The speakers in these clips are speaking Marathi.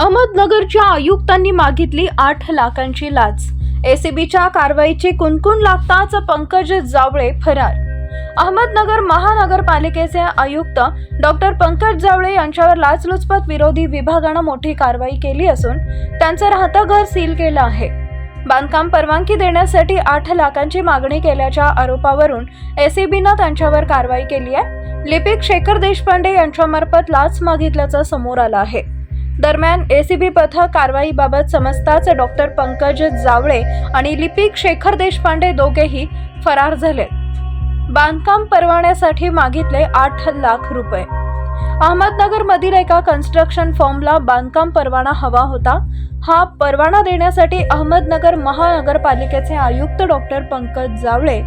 अहमदनगरच्या आयुक्तांनी मागितली 8 लाखांची लाच। एसीबीच्या कारवाईची कुणकुण लागताच पंकज जावळे फरार। अहमदनगर महानगरपालिकेचे आयुक्त डॉक्टर पंकज जावळे यांच्यावर लाचलुचपत विरोधी विभागाने मोठी कारवाई केली असून त्यांचं राहतं घर सील केलं आहे। बांधकाम परवानगी देण्यासाठी 8 लाखांची मागणी केल्याच्या आरोपावरून एसीबीने त्यांच्यावर कारवाई केली आहे। लिपिक शेखर देशपांडे यांच्यामार्फत लाच मागितल्याचं समोर आलं आहे। दरम्यान एसीबी पथक कारवाईबाबत समजताच डॉक्टर पंकज जावळे आणि लिपिक शेखर देशपांडे दोघेही फरार झाले। बांधकाम परवान्यासाठी मागितले 8 लाख रुपये। अहमदनगर मधील एका कन्स्ट्रक्शन फर्मला बांधकाम परवाना हवा होता। हा परवाना देण्यासाठी अहमदनगर महानगरपालिकेचे आयुक्त डॉक्टर पंकज जावळे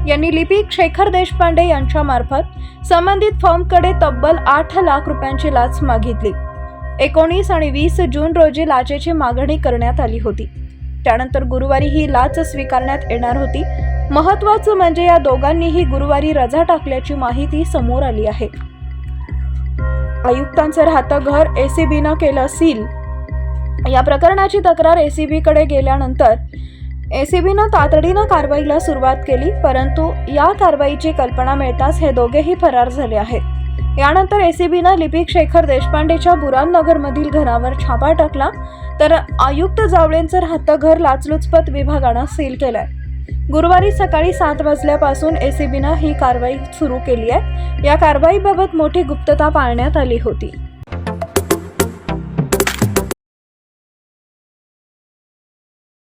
यांनी लिपिक शेखर देशपांडे यांच्या मार्फत संबंधित फर्मकडे तब्बल 8 लाख रुपयांची लाच मागितली। 19 आणि 20 जून रोजी लाचेची मागणी करण्यात आली होती। त्यानंतर गुरुवारी ही लाच स्वीकारण्यात येणार होती। महत्त्वाचं म्हणजे या दोघांनीही गुरुवारी रजा टाकल्याची माहिती समोर आली आहे। आयुक्तांचं राहतं घर एसीबीनं केलं सील। या प्रकरणाची तक्रार एसीबीकडे गेल्यानंतर एसीबीनं तातडीनं कारवाईला सुरुवात केली, परंतु या कारवाईची कल्पना मिळताच हे दोघेही फरार झाले आहेत। यानंतर एसीबीनं लिपिक शेखर देशपांडेच्या बुराननगरमधील घरावर छापा टाकला, तर आयुक्त जावळेंचं राहतं घर लाचलुचपत विभागानं सील केलंय। गुरुवारी सकाळी 7 वाजल्यापासून एसीबीनं ही कारवाई सुरू केली आहे। या कारवाईबाबत मोठी गुप्तता पाळण्यात आली होती।